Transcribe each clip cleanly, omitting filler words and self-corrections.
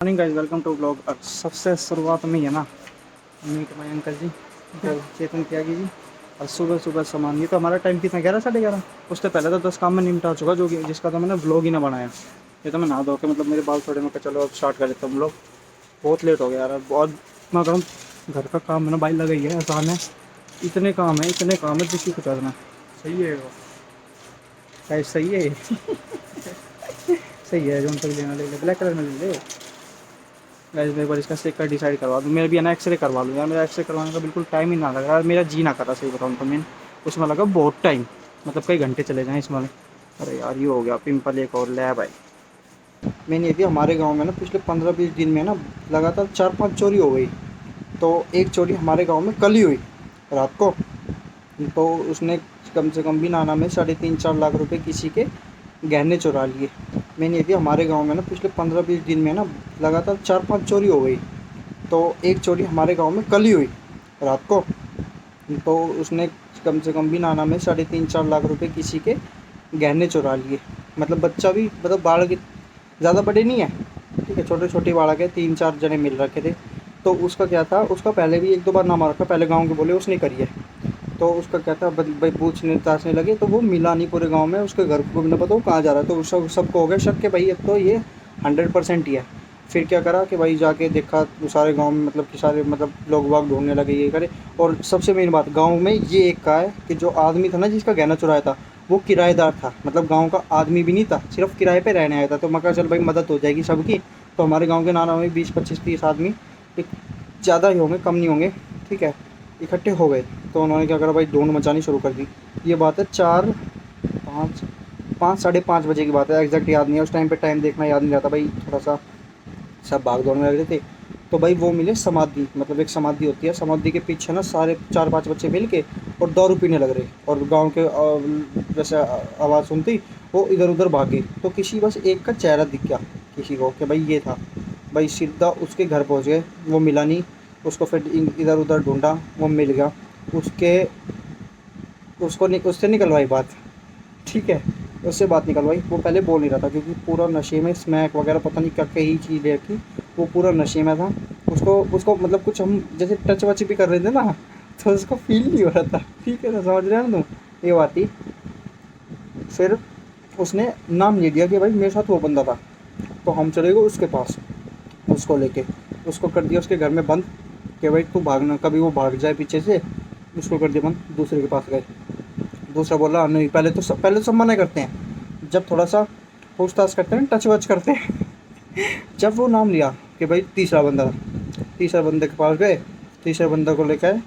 Morning guys, welcome to blog. सबसे शुरुआत में ही है ना, मीट माई अंकल जी, फिर चेतन त्यागी जी। और सुबह सुबह सामान, ये तो हमारा टाइम कितना, 11 साढ़े 11। उससे पहले तो 10 काम में निपटा चुका, जो कि जिसका तो मैंने ब्लॉग ही ना बनाया। ये तो मैं नहा धो के, मतलब मेरे बाल थोड़े में, चलो अब स्टार्ट कर देता हूँ ब्लॉग। बहुत लेट हो गया यार, बहुत मैं कहूँ। घर का काम है ना भाई, लगा ही है, आसान है। इतने काम है जिसकी कुछ करना। सही है वो गाइस, सही है ये। सही है, जो तक लेना ले ले, ब्लैक कलर में ले ले। गाइस मैं एक बार इसका स्टिकर डिसाइड करवा दूँ, मेरा भी है ना एक्सरे करवा लूँ यार। मेरा एक्सरे करवाने का बिल्कुल टाइम ही ना लगा यार, मेरा जी ना कर रहा सही बताऊँ तो। मैं उसमें लगा बहुत टाइम, मतलब कई घंटे चले जाएँ इसमें। अरे यार ये हो गया पिंपल एक और लैब है। मैंने ये भी हमारे गांव में ना पिछले 15-20 दिन में ना लगातार 4-5 चोरी हो गई। तो एक चोरी हमारे गांव में कल ही हुई रात को। तो उसने कम से कम भी नाना में 3.5-4 लाख रुपए किसी के गहने चुरा लिए। मैंने ये भी हमारे गांव में ना पिछले 15-20 दिन में ना लगातार 4-5 चोरी हो गई। तो एक चोरी हमारे गांव में कल ही हुई रात को। तो उसने कम से कम भी नाना में 3.5-4 लाख रुपए किसी के गहने चुरा लिए। मतलब बच्चा भी, मतलब बालक ज़्यादा बड़े नहीं है, ठीक है, छोटे छोटे बालक है, 3-4 जने मिल रखे थे। तो उसका क्या था, उसका पहले भी 1-2 बार नाम आ रखा, पहले गांव के बोले उसने करी है। तो उसका क्या था, भाई पूछने ताछने लगे तो वो मिला नहीं पूरे गांव में, उसके घर को भी नहीं पता वो कहाँ जा रहा है। तो सबको हो गया शक कि भाई अब तो ये 100% ही है। फिर क्या करा कि भाई जाके देखा तो सारे गांव में, मतलब कि सारे, मतलब लोग बाग ढूंढने लगे ये करे। और सबसे मेन बात गांव में ये एक का है कि जो आदमी था ना जिसका गहना चुराया था, वो किराएदार था, मतलब गांव का आदमी भी नहीं था, सिर्फ किराए पे रहने आया था। तो मैं कहा चल भाई मदद हो जाएगी सबकी। तो हमारे गांव के नाना में 20-25-30 आदमी, एक ज़्यादा ही होंगे, कम नहीं होंगे, ठीक है, इकट्ठे हो गए। तो उन्होंने क्या करा भाई, ढूंढ मचानी शुरू कर दी। ये बात है 5 5 साढ़े 5 बजे की बात है, एग्जैक्ट याद नहीं है, उस टाइम पे टाइम देखना याद नहीं रहता भाई, थोड़ा सा सब भाग दौड़ में लग रहे थे। तो भाई वो मिले समाधि, मतलब एक समाधि होती है, समाधि के पीछे ना सारे 4-5 बच्चे मिल के और दारू पीने लग रहे। और गांव के जैसे आवाज़ सुनती वो इधर उधर भागे। तो किसी बस एक का चेहरा दिख गया किसी को कि भाई ये था। भाई सीधा उसके घर पहुंच गए, वो मिला नहीं। उसको फिर इधर उधर ढूंढा, वो मिल गया। उसके उससे निकलवाई बात, ठीक है, उससे बात निकलवाई। वो पहले बोल नहीं रहा था क्योंकि पूरा नशे में, स्मैक वगैरह पता नहीं क्या कई चीज़ रखी, वो पूरा नशे में था। उसको उसको मतलब कुछ हम जैसे टच वच भी कर रहे थे ना, तो उसको फील नहीं हो रहा था, ठीक है ना, समझ रहे हो ना तुम ये बात ही। फिर उसने नाम ले दिया कि भाई मेरे साथ वो बंदा था। तो हम चले गए उसके पास, उसको लेके उसको कर दिया उसके घर में बंद कि भाई तू भागना, कभी वो भाग जाए पीछे से। उसको कर दिया बंद, दूसरे के पास गए। दूसरा बोला नहीं, पहले तो सब मना करते हैं, जब थोड़ा सा पूछताछ करते हैं, टच वच करते हैं। जब वो नाम लिया कि भाई तीसरा बंदा था, तीसरे बंदे के पास गए, तीसरे बंदे को लेकर आए।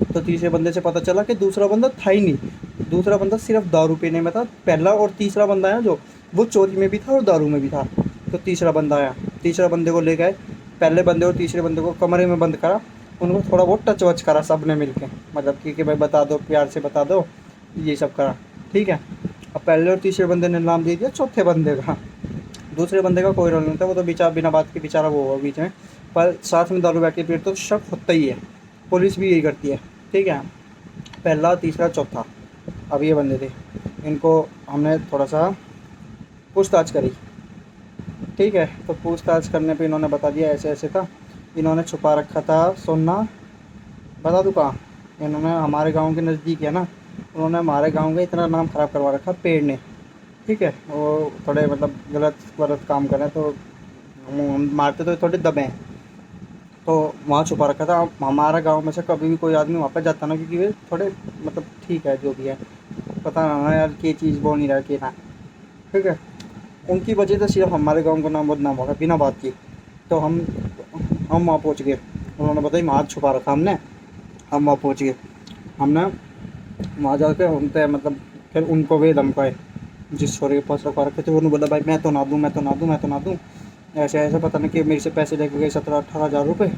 तो तीसरे बंदे से पता चला कि दूसरा बंदा था ही नहीं, दूसरा बंदा सिर्फ दारू पीने में था। पहला और तीसरा बंदा है जो, वो चोरी में भी था और दारू में भी था। तो तीसरा बंदा आया, तीसरा बंदे को ले गए, पहले बंदे और तीसरे बंदे को कमरे में बंद करा। उनको थोड़ा बहुत टच वच करा सब ने मिल के, मतलब कि भाई बता दो, प्यार से बता दो, ये सब करा, ठीक है। अब पहले और तीसरे बंदे ने नाम दे दिया चौथे बंदे का। दूसरे बंदे का कोई रोल नहीं था, वो तो बेचारा बिना बात के बेचारा वो हुआ बीच में। पर साथ में दारू बैठ के पीते तो शक होता ही है, पुलिस भी यही करती है, ठीक है। पहला, तीसरा, चौथा, अब ये बंदे थे। इनको हमने थोड़ा सा पूछताछ करी, ठीक है। तो पूछताछ करने पे इन्होंने बता दिया ऐसे ऐसे था। इन्होंने छुपा रखा था सोना, बता दूँ कहाँ। इन्होंने हमारे गांव के नज़दीक है ना, उन्होंने हमारे गांव का इतना नाम ख़राब करवा रखा पेड़ ने, ठीक है। वो थोड़े मतलब गलत गलत काम करें तो हम मारते तो थोड़े दबे हैं। तो वहाँ छुपा रखा था। हमारा गांव में से कभी भी कोई आदमी वहाँ पर जाता ना, क्योंकि वे थोड़े मतलब ठीक है जो भी है, पता ना यार क्या चीज़ बोल नहीं रहा कि ना, ठीक है। उनकी वजह से सिर्फ हमारे गांव का नाम बदनाम होगा बिना बात की। तो हम वहाँ पहुँच गए, उन्होंने बताया वहाँ छुपा रखा हमने। हम वहाँ पहुँच गए, हमने वहाँ जाके उनसे मतलब फिर उनको वे धमकाए जिस छोरे के पास रखवा रखे थे। उन्होंने बोला भाई मैं तो ना दूँ, मैं तो ना दूँ, मैं तो ना दूँ, ऐसे ऐसे पता नहीं कि मेरे से पैसे लेके गए 17-18 हज़ार रुपये।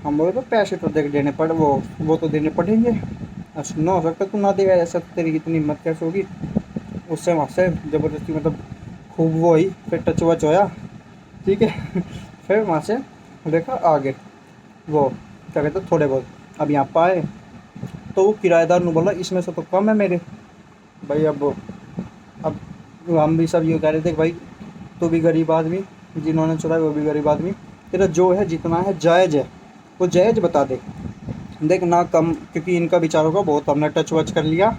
हम बोले तो पैसे तो देख देने पड़े, वो तो देने पड़ेंगे। सुनना हो सकता तू ना देगा, ऐसा तेरी कितनी हिम्मत कैसे होगी। उससे वहाँ से ज़बरदस्ती मतलब खूब वो हुई, फिर टच वच होया, ठीक है। फिर वहाँ से देखा आगे वो क्या कहते थोड़े बहुत। अब यहाँ पर आए तो वो किराएदार ने बोला इसमें से तो कम है मेरे भाई। अब हम भी सब ये कह रहे थे कि भाई तू भी गरीब आदमी, जिन्होंने चुराई वो भी गरीब आदमी। तेरा जो है जितना है जायज़ है वो जायज़ बता दे, देख ना कम, क्योंकि इनका बेचारों का बहुत हमने टच वच कर लिया,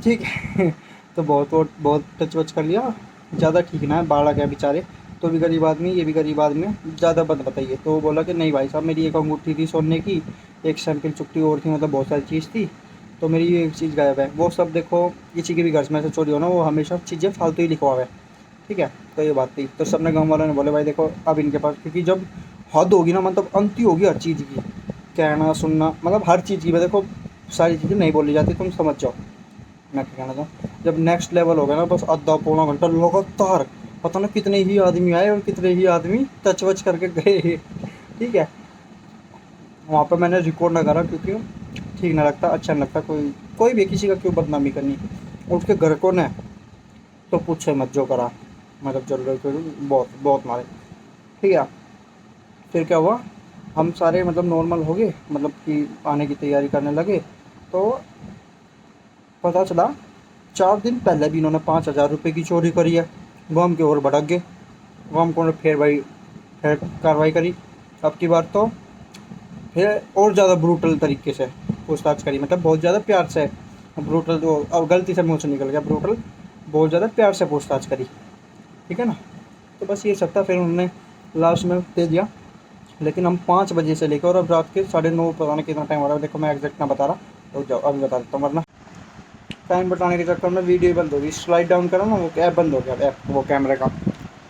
ठीक है। तो बहुत टच वच कर लिया, ज़्यादा ठीक ना है, बाढ़ गया बेचारे, तो भी गरीब आदमी, ये भी गरीब आदमी है, ज़्यादा मत बताइए। तो वो बोला कि नहीं भाई साहब, मेरी एक अंगूठी थी सोने की, एक सैंपल चुट्टी और थी, मतलब बहुत सारी चीज़ थी, तो मेरी ये एक चीज़ गायब है। वो सब देखो, किसी के भी घर में से चोरी हो ना, वो हमेशा चीज़ें फालतू ही लिखवावे, ठीक है। तो ये बात थी, तो सबने गाँव वालों ने बोले भाई देखो अब इनके पास, क्योंकि जब हद होगी ना, मतलब अंत ही होगी हर चीज़ की, कहना सुनना, मतलब हर चीज़ की, देखो सारी चीज़ें नहीं बोली जाती, तुम समझ जाओ मैं क्या कहना चाहूँ। जब नेक्स्ट लेवल हो गया ना, बस आधा पौना घंटा लगातार, पता ना कितने ही आदमी आए और कितने ही आदमी टच वच करके गए, ठीक है। वहाँ पर मैंने रिकॉर्ड ना करा, क्योंकि ठीक ना लगता, अच्छा नहीं लगता, कोई भी किसी का क्यों बदनामी करनी। और उसके घर को ने तो पूछे मत जो करा, मतलब जल रहे बहुत बहुत मारे, ठीक है। फिर क्या हुआ, हम सारे मतलब नॉर्मल हो गए, मतलब कि आने की तैयारी करने लगे, तो पता चला 4 दिन पहले भी इन्होंने 5,000 रुपये की चोरी करी है। वो हम की ओर भड़क गए, वो हमको ने फिर कार्रवाई करी। अब की बार तो फिर और ज़्यादा ब्रूटल तरीके से पूछताछ करी, मतलब बहुत ज़्यादा प्यार से, ब्रूटल तो अब गलती से मुँह से निकल गया, ब्रूटल बहुत ज़्यादा प्यार से पूछताछ करी, ठीक है ना। तो बस ये सब था, फिर उन्होंने लास्ट में दे दिया। लेकिन हम 5 बजे से लेकर और अब रात के 9:30, पता नहीं कितना टाइम हो रहा है, देखो मैं एग्जैक्ट ना बता रहा, तो जाओ अभी बता देता हूँ, वरना टाइम बताने के चक्कर में वीडियो बंद होगी, स्लाइड डाउन करा ना वो ऐप बंद हो गया, ऐप वो कैमरे का।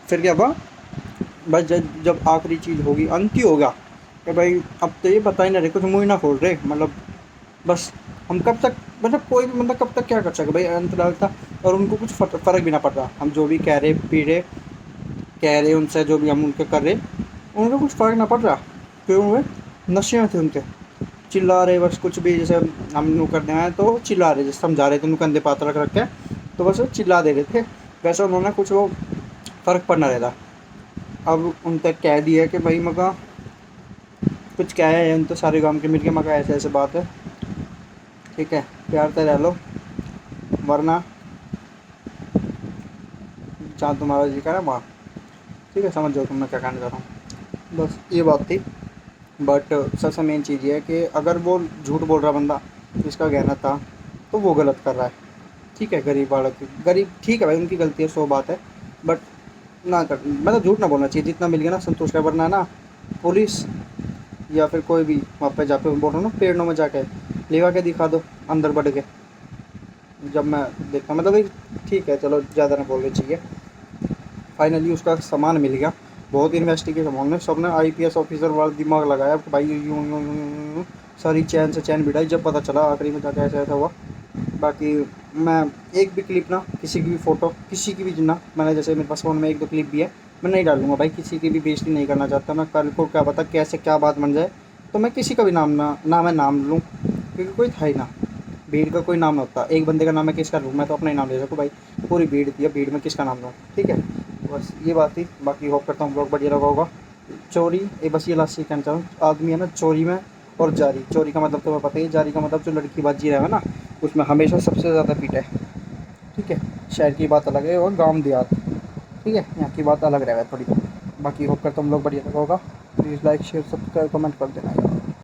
फिर क्या हुआ, बस जब आखिरी चीज़ होगी, अंत ही होगा कि भाई अब तो ये बता ही ना रहे, कुछ मुँह ही ना खोल रहे, मतलब बस हम कब तक, मतलब कोई भी बंदा कब तक क्या कर सके भाई, अंत डालता। और उनको कुछ फ़र्क भी ना पड़ रहा, हम जो भी कह रहे पी रहे कह रहे उनसे, जो भी हम उनके कर रहे, उनको कुछ फ़र्क ना पड़ रहा, क्यों हुए, नशे में थे उनके, चिल्ला रहे बस, कुछ भी जैसे हम यूँ करने आए तो चिल्ला रहे, जैसे समझा रहे थे उनको कंधे पात रख रख के, तो बस वो चिल्ला दे रहे थे, वैसे उन्होंने कुछ वो फ़र्क पड़ना रहता। अब उन तक कह दिया कि भाई मका कुछ क्या है, उन तो सारे गाँव के मिल के मका ऐसे ऐसे बात है, ठीक है, प्यार से रह लो, वरना जहाँ तुम्हारा जी करा वहाँ, ठीक है, समझ जाओ तुम मैं क्या कहना चाह रहा हूँ। बस ये बात थी। बट सबसे मेन चीज़ ये है कि अगर वो झूठ बोल रहा बंदा जिसका गहना था, तो वो गलत कर रहा है, ठीक है। गरीब वाला की गरीब, ठीक है भाई, उनकी गलती है, सो बात है, बट ना कर, मतलब झूठ ना बोलना चाहिए, जितना मिल गया ना संतोष का, वरना ना पुलिस या फिर कोई भी वहाँ पे जाके बोल रहा हूँ ना, पेड़ों में जाके लेवा के दिखा दो अंदर बढ़ के, जब मैं देखता मतलब भाई, ठीक है चलो ज़्यादा ना बोलना चाहिए। फाइनली उसका सामान मिल गया, बहुत इन्वेस्टिगेशन हमने सब ने, आईपीएस ऑफिसर वाला दिमाग लगाया कि भाई यूँ यूँ यूँ यूँ यूँ, सारी चैन से चैन बिठाई, जब पता चला आखिरी में जाकर ऐसा ऐसा हुआ। बाकी मैं एक भी क्लिप ना, किसी की भी फ़ोटो, किसी की भी ना, मैंने जैसे मेरे पास फ़ोन में 1-2 क्लिप भी है, मैं नहीं डालूँगा भाई, किसी की भी बेइज्जती नहीं करना चाहता मैं, कल को क्या पता कैसे क्या बात बन जाए, तो मैं किसी का भी नाम ना मैं नाम लूँ, क्योंकि कोई था ही ना, भीड़ का कोई नाम होता, एक बंदे का नाम मैं किसका लूँ, मैं तो अपना ही नाम ले सकूँ भाई, पूरी भीड़ थी, भीड़ में किसका नाम लूँ, ठीक है। बस ये बात थी, बाकी होप करता हूँ ब्लॉग बढ़िया लगा होगा। चोरी, ये बस ये लास्ट चीज़ कहना चाहूँ, आदमी है ना चोरी में, और जारी, चोरी का मतलब तुम्हें पता ही है, जारी का मतलब जो लड़की बाजी रहा है ना, उसमें हमेशा सबसे ज़्यादा पीटा है, ठीक है। शहर की बात अलग है और गांव देहात, ठीक है, यहाँ की बात अलग रह है थोड़ी। बाकी होप करता हूँ लोग बढ़िया लगा होगा, please like share subscribe comment कर देना यार।